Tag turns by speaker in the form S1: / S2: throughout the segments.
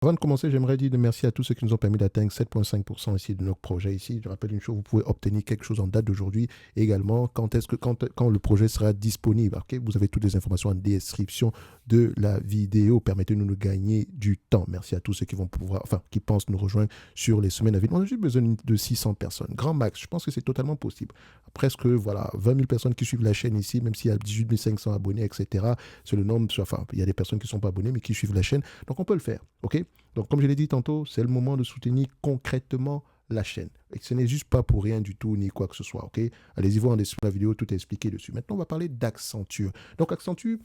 S1: Avant de commencer, j'aimerais dire merci à tous ceux qui nous ont permis d'atteindre 7,5% ici de notre projet ici. Je rappelle une chose, vous pouvez obtenir quelque chose en date d'aujourd'hui. Et également, quand le projet sera disponible. Ok, vous avez toutes les informations en description de la vidéo. Permettez-nous de gagner du temps. Merci à tous ceux qui vont pouvoir, enfin, qui pensent nous rejoindre sur les semaines à venir. On a juste besoin de 600 personnes. Grand max, je pense que c'est totalement possible. Presque, voilà, 20 000 personnes qui suivent la chaîne ici, même s'il y a 18 500 abonnés, etc. C'est le nombre, enfin, il y a des personnes qui ne sont pas abonnées, mais qui suivent la chaîne. Donc, on peut le faire. OK? Donc, comme je l'ai dit tantôt, c'est le moment de soutenir concrètement la chaîne. Et ce n'est juste pas pour rien du tout, ni quoi que ce soit, ok? Allez-y voir en description de la vidéo, tout est expliqué dessus. Maintenant, on va parler d'Accenture. Donc, Accenture,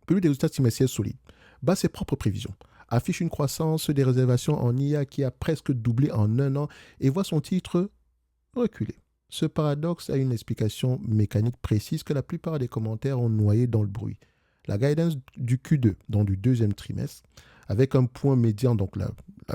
S1: publie des résultats trimestriels solides, bat ses propres prévisions, affiche une croissance des réservations en IA qui a presque doublé en un an et voit son titre reculer. Ce paradoxe a une explication mécanique précise que la plupart des commentaires ont noyé dans le bruit. La guidance du Q2, donc du deuxième trimestre, avec un point médian, donc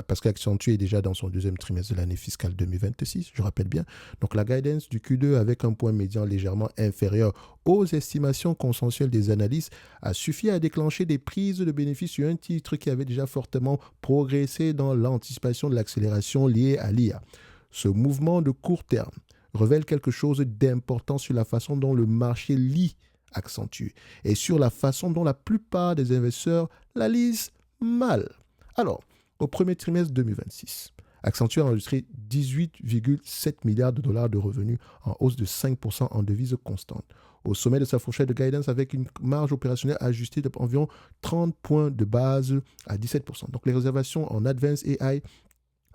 S1: parce qu'Accenture est déjà dans son deuxième trimestre de l'année fiscale 2026, je rappelle bien. Donc la guidance du Q2 avec un point médian légèrement inférieur aux estimations consensuelles des analystes a suffi à déclencher des prises de bénéfices sur un titre qui avait déjà fortement progressé dans l'anticipation de l'accélération liée à l'IA. Ce mouvement de court terme révèle quelque chose d'important sur la façon dont le marché lit Accenture et sur la façon dont la plupart des investisseurs la lisent mal. Alors, au premier trimestre 2026, Accenture a enregistré 18,7 milliards de dollars de revenus en hausse de 5% en devise constante. Au sommet de sa fourchette de guidance avec une marge opérationnelle ajustée d'environ 30 points de base à 17%. Donc les réservations en Advanced AI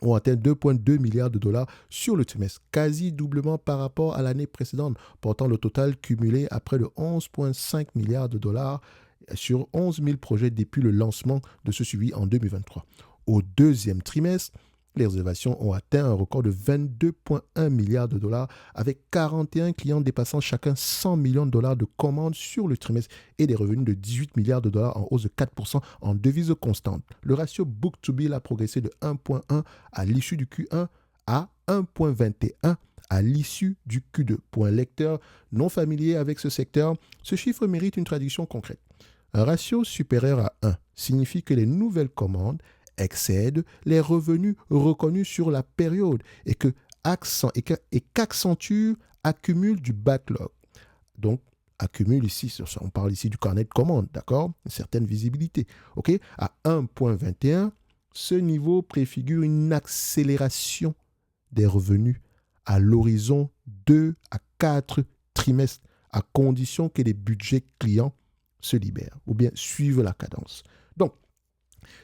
S1: ont atteint 2,2 milliards de dollars sur le trimestre, quasi doublement par rapport à l'année précédente, portant le total cumulé à près de 11,5 milliards de dollars sur 11 000 projets depuis le lancement de ce suivi en 2023. Au deuxième trimestre, les réservations ont atteint un record de 22,1 milliards de dollars avec 41 clients dépassant chacun 100 millions de dollars de commandes sur le trimestre et des revenus de 18 milliards de dollars en hausse de 4% en devise constante. Le ratio book-to-bill a progressé de 1,1 à l'issue du Q1 à 1,21 à l'issue du Q2. Pour un lecteur non familier avec ce secteur, ce chiffre mérite une traduction concrète. Un ratio supérieur à 1 signifie que les nouvelles commandes excèdent les revenus reconnus sur la période et qu'Accenture accumule du backlog. Donc, accumule ici, on parle ici du carnet de commandes, d'accord? Une certaine visibilité. OK? À 1,21, ce niveau préfigure une accélération des revenus à l'horizon 2 à 4 trimestres, à condition que les budgets clients se libèrent ou bien suivent la cadence. Donc,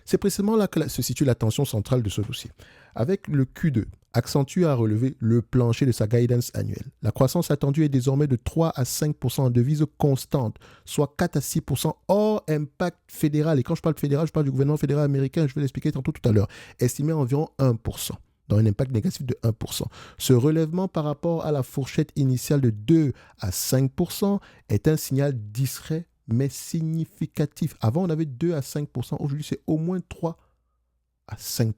S1: c'est précisément là que se situe la tension centrale de ce dossier. Avec le Q2, Accenture a relevé le plancher de sa guidance annuelle. La croissance attendue est désormais de 3 à 5% en devise constante, soit 4 à 6% hors impact fédéral. Et quand je parle de fédéral, je parle du gouvernement fédéral américain, je vais l'expliquer tantôt tout à l'heure, estimé à environ 1%, dans un impact négatif de 1%. Ce relèvement par rapport à la fourchette initiale de 2 à 5% est un signal discret mais significatif. Avant, on avait 2 à 5%. Aujourd'hui, c'est au moins 3 à 5%.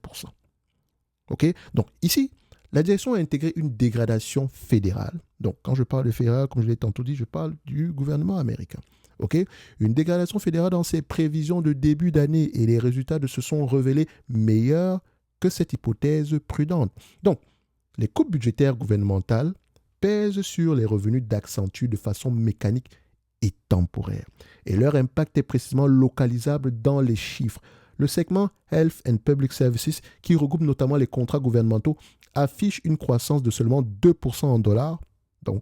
S1: OK? Donc, ici, la direction a intégré une dégradation fédérale. Donc, quand je parle de fédéral, comme je l'ai tantôt dit, je parle du gouvernement américain. OK? Une dégradation fédérale dans ses prévisions de début d'année et les résultats se sont révélés meilleurs que cette hypothèse prudente. Donc, les coupes budgétaires gouvernementales pèsent sur les revenus d'Accenture de façon mécanique et temporaire. Et leur impact est précisément localisable dans les chiffres. Le segment Health and Public Services, qui regroupe notamment les contrats gouvernementaux, affiche une croissance de seulement 2% en dollars, donc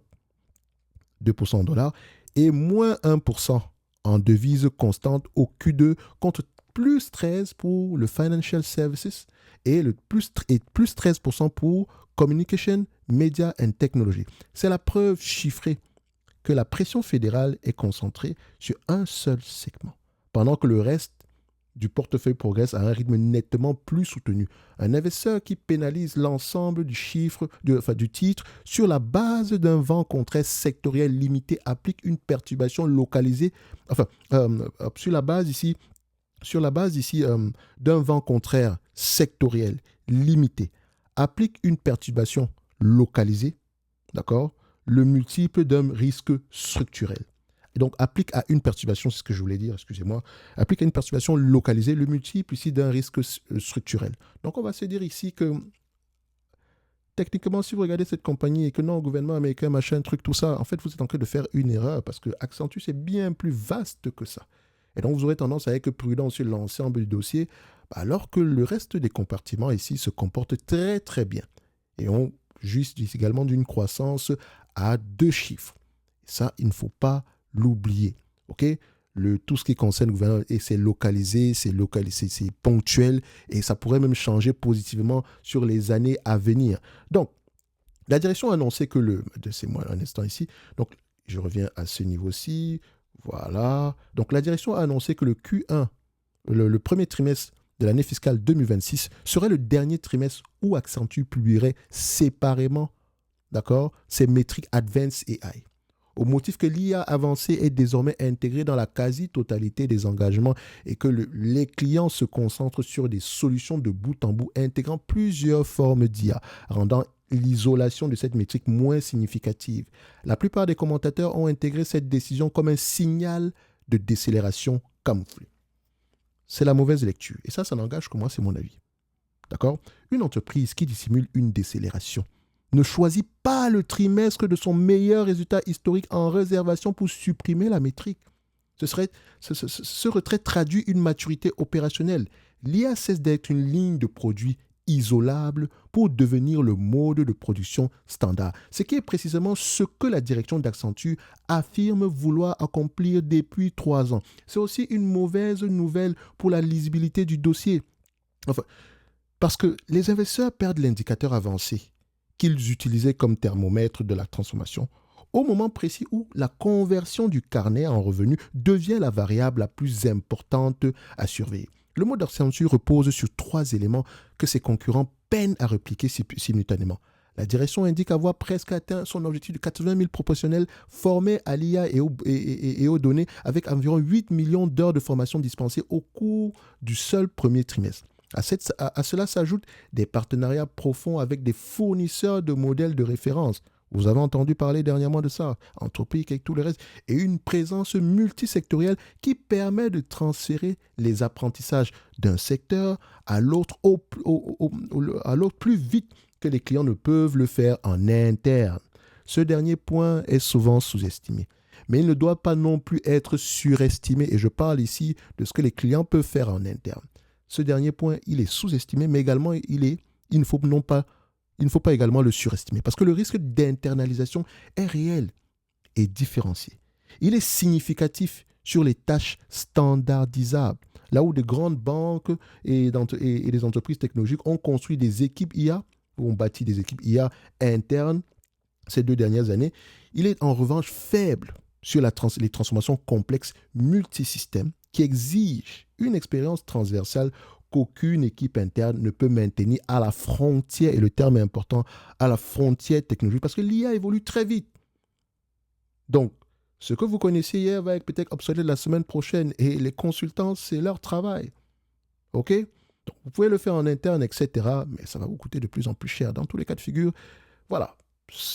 S1: 2% en dollars, et moins 1% en devise constante au Q2 contre plus 13 pour le Financial Services et plus 13% pour Communication, Media and Technology. C'est la preuve chiffrée que la pression fédérale est concentrée sur un seul segment, pendant que le reste du portefeuille progresse à un rythme nettement plus soutenu. Un investisseur qui pénalise l'ensemble du titre sur la base d'un vent contraire sectoriel limité applique une perturbation localisée, sur la base ici d'un vent contraire sectoriel limité, applique une perturbation localisée, d'accord, le multiple d'un risque structurel. Et donc, applique à une perturbation, c'est ce que je voulais dire, excusez-moi, applique à une perturbation localisée le multiple ici d'un risque structurel. Donc, on va se dire ici que techniquement, si vous regardez cette compagnie et que non, gouvernement américain, machin, truc, tout ça, en fait, vous êtes en train de faire une erreur parce que Accenture, c'est bien plus vaste que ça. Et donc, vous aurez tendance à être prudent sur l'ensemble du dossier, alors que le reste des compartiments ici se comportent très, très bien. Et on juge également d'une croissance à 2 chiffres. Ça, il ne faut pas l'oublier. OK? Tout ce qui concerne le gouvernement, et c'est localisé, c'est ponctuel, et ça pourrait même changer positivement sur les années à venir. Donc, la direction a annoncé que laissez-moi un instant ici. Donc, je reviens à ce niveau-ci. Voilà. Donc, la direction a annoncé que le Q1, le premier trimestre de l'année fiscale 2026, serait le dernier trimestre où Accenture publierait séparément, d'accord, ses métriques Advanced AI. Au motif que l'IA avancée est désormais intégrée dans la quasi-totalité des engagements et que les clients se concentrent sur des solutions de bout en bout intégrant plusieurs formes d'IA, rendant l'isolation de cette métrique moins significative. La plupart des commentateurs ont intégré cette décision comme un signal de décélération camouflé. C'est la mauvaise lecture. Et ça n'engage que moi, c'est mon avis. D'accord? Une entreprise qui dissimule une décélération ne choisit pas le trimestre de son meilleur résultat historique en réservation pour supprimer la métrique. Ce retrait traduit une maturité opérationnelle. L'IA cesse d'être une ligne de produit isolable pour devenir le mode de production standard. Ce qui est précisément ce que la direction d'Accenture affirme vouloir accomplir depuis 3 ans. C'est aussi une mauvaise nouvelle pour la lisibilité du dossier. Enfin, parce que les investisseurs perdent l'indicateur avancé qu'ils utilisaient comme thermomètre de la transformation au moment précis où la conversion du carnet en revenus devient la variable la plus importante à surveiller. Le mode d'Accenture repose sur 3 éléments que ses concurrents peinent à répliquer simultanément. La direction indique avoir presque atteint son objectif de 80 000 professionnels formés à l'IA et aux données avec environ 8 millions d'heures de formation dispensées au cours du seul premier trimestre. À cela s'ajoutent des partenariats profonds avec des fournisseurs de modèles de référence. Vous avez entendu parler dernièrement de ça, Anthropic et tout le reste, et une présence multisectorielle qui permet de transférer les apprentissages d'un secteur à l'autre plus vite que les clients ne peuvent le faire en interne. Ce dernier point est souvent sous-estimé. Mais il ne doit pas non plus être surestimé, et je parle ici de ce que les clients peuvent faire en interne. Ce dernier point, il est sous-estimé, mais également, il ne faut pas également le surestimer, parce que le risque d'internalisation est réel et différencié. Il est significatif sur les tâches standardisables, là où de grandes banques et des entreprises technologiques ont construit des équipes IA, ou ont bâti des équipes IA internes ces 2 dernières années. Il est en revanche faible sur les transformations complexes multisystèmes qui exigent une expérience transversale qu'aucune équipe interne ne peut maintenir à la frontière, et le terme est important, à la frontière technologique, parce que l'IA évolue très vite. Donc, ce que vous connaissiez hier va être peut-être obsolète la semaine prochaine, et les consultants, c'est leur travail. OK? Donc, vous pouvez le faire en interne, etc., mais ça va vous coûter de plus en plus cher. Dans tous les cas de figure, voilà,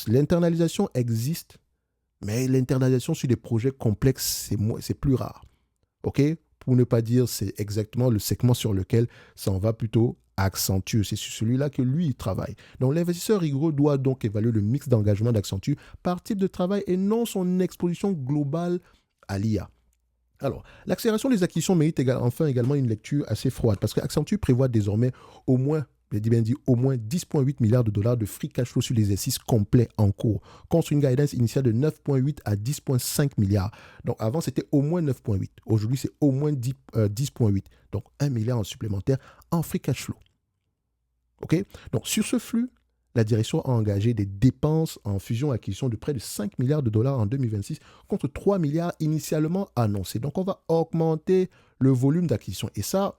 S1: l'internalisation existe, mais l'internalisation sur des projets complexes, c'est plus rare. OK? Pour ne pas dire, c'est exactement le segment sur lequel ça en va plutôt Accenture. C'est sur celui-là que lui, il travaille. Donc, l'investisseur rigoureux doit donc évaluer le mix d'engagement d'Accenture par type de travail et non son exposition globale à l'IA. Alors, l'accélération des acquisitions mérite également une lecture assez froide parce qu'Accenture prévoit désormais au moins 10,8 milliards de dollars de free cash flow sur l'exercice complet en cours, contre une guidance initiale de 9,8 à 10,5 milliards. Donc avant, c'était au moins 9,8. Aujourd'hui, c'est au moins 10,8. Donc 1 milliard en supplémentaire en free cash flow. OK? Donc sur ce flux, la direction a engagé des dépenses en fusion-acquisition de près de 5 milliards de dollars en 2026 contre 3 milliards initialement annoncés. Donc on va augmenter le volume d'acquisition. Et ça,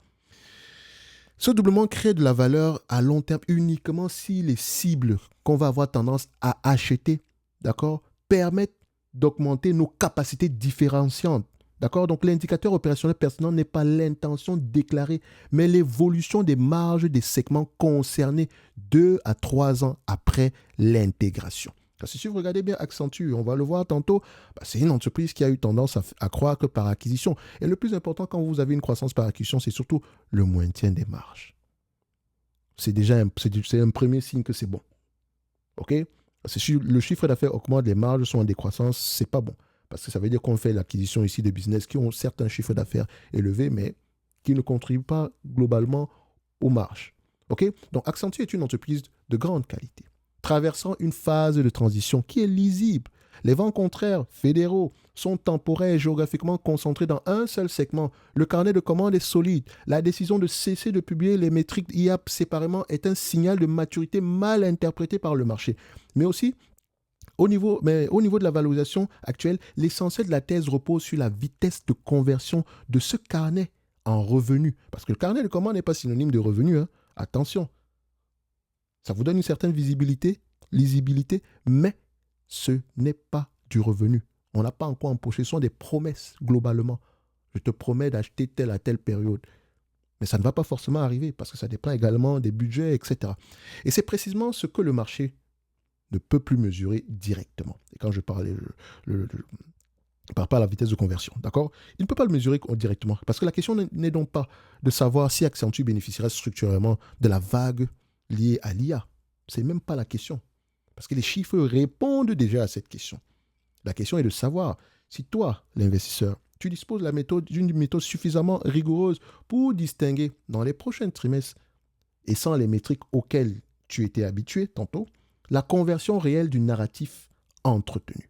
S1: ce doublement crée de la valeur à long terme uniquement si les cibles qu'on va avoir tendance à acheter, d'accord, permettent d'augmenter nos capacités différenciantes. D'accord? Donc l'indicateur opérationnel pertinent n'est pas l'intention déclarée, mais l'évolution des marges des segments concernés 2 à 3 ans après l'intégration. Parce que si vous regardez bien Accenture, on va le voir tantôt, c'est une entreprise qui a eu tendance à croître par acquisition. Et le plus important quand vous avez une croissance par acquisition, c'est surtout le maintien des marges. C'est déjà un premier signe que c'est bon. OK? Si le chiffre d'affaires augmente, les marges sont en décroissance, c'est pas bon. Parce que ça veut dire qu'on fait l'acquisition ici de business qui ont certes un chiffre d'affaires élevé, mais qui ne contribuent pas globalement aux marges. OK? Donc Accenture est une entreprise de grande qualité, traversant une phase de transition qui est lisible. Les vents contraires fédéraux sont temporaires et géographiquement concentrés dans un seul segment. Le carnet de commandes est solide. La décision de cesser de publier les métriques IAP séparément est un signal de maturité mal interprété par le marché. Mais aussi, au niveau de la valorisation actuelle, l'essentiel de la thèse repose sur la vitesse de conversion de ce carnet en revenus. Parce que le carnet de commandes n'est pas synonyme de revenus. Hein. Attention. Ça vous donne une certaine visibilité, lisibilité, mais ce n'est pas du revenu. On n'a pas encore empoché. Ce sont des promesses, globalement. Je te promets d'acheter telle à telle période. Mais ça ne va pas forcément arriver parce que ça dépend également des budgets, etc. Et c'est précisément ce que le marché ne peut plus mesurer directement. Et quand je parlais, par rapport à la vitesse de conversion, d'accord? Il ne peut pas le mesurer directement. Parce que la question n'est donc pas de savoir si Accenture bénéficiera structurellement de la vague liée à l'IA. Ce n'est même pas la question. Parce que les chiffres répondent déjà à cette question. La question est de savoir si toi, l'investisseur, tu disposes d'une méthode suffisamment rigoureuse pour distinguer dans les prochains trimestres et sans les métriques auxquelles tu étais habitué tantôt, la conversion réelle du narratif entretenu.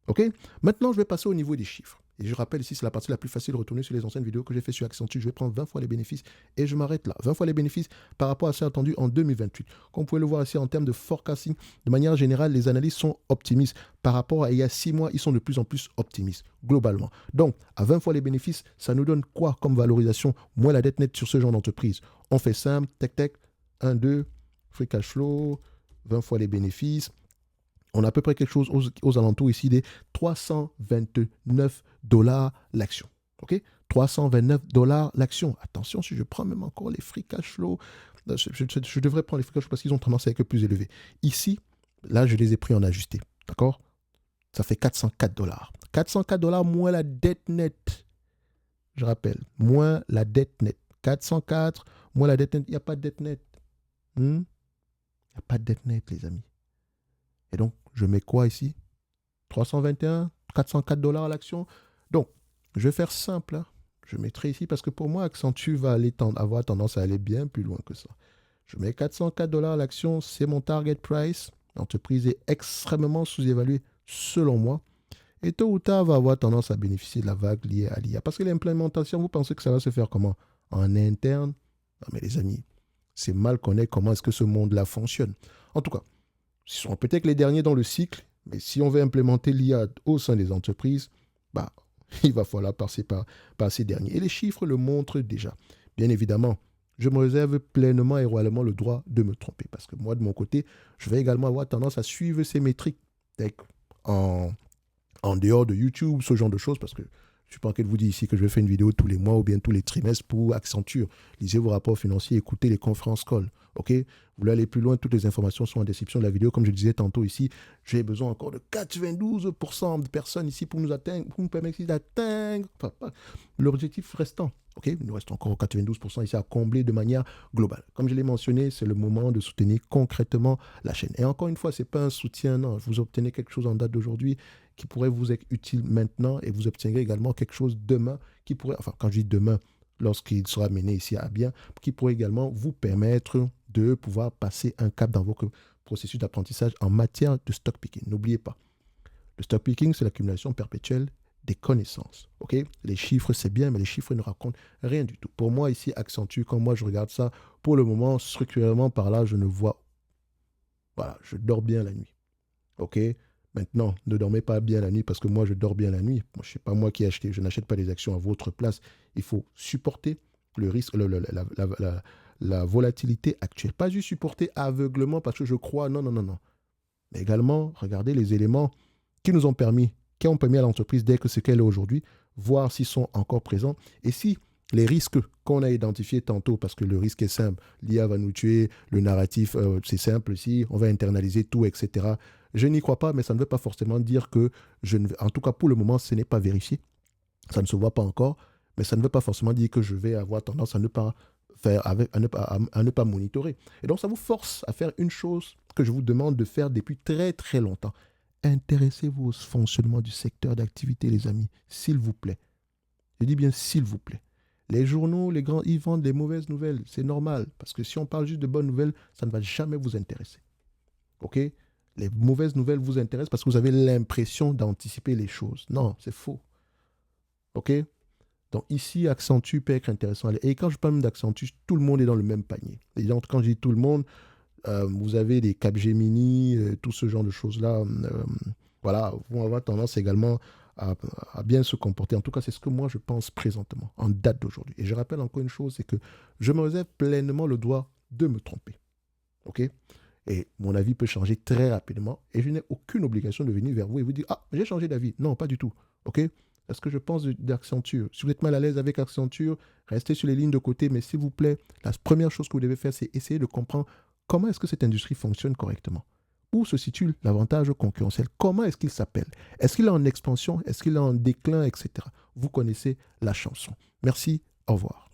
S1: OK? Maintenant, je vais passer au niveau des chiffres. Et je rappelle ici, c'est la partie la plus facile de retourner sur les anciennes vidéos que j'ai fait sur Accenture. Je vais prendre 20 fois les bénéfices et je m'arrête là. 20 fois les bénéfices par rapport à ce attendu en 2028. Comme vous pouvez le voir ici en termes de forecasting, de manière générale, les analystes sont optimistes. Par rapport à il y a 6 mois, ils sont de plus en plus optimistes, globalement. Donc, à 20 fois les bénéfices, ça nous donne quoi comme valorisation, moins la dette nette sur ce genre d'entreprise? On fait simple, tech, 1, 2, free cash flow, 20 fois les bénéfices. On a à peu près quelque chose aux alentours ici des 329 $ l'action. OK? 329 $ l'action. Attention, si je prends même encore les free cash flow, je devrais prendre les free cash flow parce qu'ils ont tendance à être plus élevés. Ici, là, je les ai pris en ajusté. D'accord? Ça fait 404 $. 404 $ moins la dette nette. Je rappelle, moins la dette nette. 404 moins la dette nette. Il n'y a pas de dette nette. Il n'y a pas de dette nette, les amis. Et donc, je mets quoi ici? 321, 404 $ à l'action. Donc, je vais faire simple. Hein. Je mettrai ici parce que pour moi, Accenture va avoir tendance à aller bien plus loin que ça. Je mets 404 $ à l'action, c'est mon target price. L'entreprise est extrêmement sous-évaluée selon moi. Et tôt ou tard, va avoir tendance à bénéficier de la vague liée à l'IA. Parce que l'implémentation, vous pensez que ça va se faire comment? En interne? Non mais les amis, c'est mal connaître comment est-ce que ce monde-là fonctionne. En tout cas, ils sont peut-être les derniers dans le cycle, mais si on veut implémenter l'IA au sein des entreprises, il va falloir passer par ces derniers. Et les chiffres le montrent déjà. Bien évidemment, je me réserve pleinement et royalement le droit de me tromper. Parce que moi, de mon côté, je vais également avoir tendance à suivre ces métriques en dehors de YouTube, ce genre de choses, parce que je ne suis pas en train de vous dire ici que je vais faire une vidéo tous les mois ou bien tous les trimestres pour Accenture. Lisez vos rapports financiers, écoutez les conférences calls. OK? Vous voulez aller plus loin, toutes les informations sont en description de la vidéo. Comme je disais tantôt ici, j'ai besoin encore de 92% de personnes ici pour nous permettre d'atteindre l'objectif restant. OK? Il nous reste encore 92% ici à combler de manière globale. Comme je l'ai mentionné, c'est le moment de soutenir concrètement la chaîne. Et encore une fois, ce n'est pas un soutien, non. Vous obtenez quelque chose en date d'aujourd'hui qui pourrait vous être utile maintenant et vous obtiendrez également quelque chose demain qui pourrait, enfin quand je dis demain, lorsqu'il sera mené ici à bien, qui pourrait également vous permettre de pouvoir passer un cap dans votre processus d'apprentissage en matière de stock picking. N'oubliez pas, le stock picking, c'est l'accumulation perpétuelle des connaissances. OK? Les chiffres, c'est bien, mais les chiffres ne racontent rien du tout. Pour moi, ici, Accenture, quand moi je regarde ça, pour le moment, structurellement par là, je ne vois... Voilà, je dors bien la nuit. OK? Maintenant, ne dormez pas bien la nuit parce que moi, je dors bien la nuit. Moi, je ne sais pas moi qui ai acheté. Je n'achète pas des actions à votre place. Il faut supporter le risque, la volatilité actuelle. Pas juste supporter aveuglement parce que je crois. Non. Mais également, regardez les éléments qui ont permis à l'entreprise d'être ce qu'elle est aujourd'hui, voir s'ils sont encore présents et si les risques qu'on a identifiés tantôt, parce que le risque est simple, l'IA va nous tuer, le narratif, c'est simple ici, on va internaliser tout, etc. Je n'y crois pas, mais ça ne veut pas forcément dire que en tout cas, pour le moment, ce n'est pas vérifié. Ça ne se voit pas encore, mais ça ne veut pas forcément dire que je vais avoir tendance à ne pas faire, à ne pas monitorer. Et donc, ça vous force à faire une chose que je vous demande de faire depuis très très longtemps. Intéressez-vous au fonctionnement du secteur d'activité, les amis, s'il vous plaît. Je dis bien s'il vous plaît. Les journaux, les grands, ils vendent des mauvaises nouvelles. C'est normal, parce que si on parle juste de bonnes nouvelles, ça ne va jamais vous intéresser. OK? Les mauvaises nouvelles vous intéressent parce que vous avez l'impression d'anticiper les choses. Non, c'est faux. OK? Donc ici, Accenture peut être intéressant. Et quand je parle d'Accenture, tout le monde est dans le même panier. Et donc, quand je dis tout le monde, vous avez des Capgemini, tout ce genre de choses-là. Voilà, vont avoir tendance également à bien se comporter. En tout cas, c'est ce que moi, je pense présentement, en date d'aujourd'hui. Et je rappelle encore une chose, c'est que je me réserve pleinement le droit de me tromper. OK? Et mon avis peut changer très rapidement. Et je n'ai aucune obligation de venir vers vous et vous dire, ah, j'ai changé d'avis. Non, pas du tout. OK? C'est ce que je pense d'Accenture. Si vous êtes mal à l'aise avec Accenture, restez sur les lignes de côté. Mais s'il vous plaît, la première chose que vous devez faire, c'est essayer de comprendre comment est-ce que cette industrie fonctionne correctement. Où se situe l'avantage concurrentiel? Comment est-ce qu'il s'appelle? Est-ce qu'il est en expansion? Est-ce qu'il est en déclin, etc. Vous connaissez la chanson. Merci, au revoir.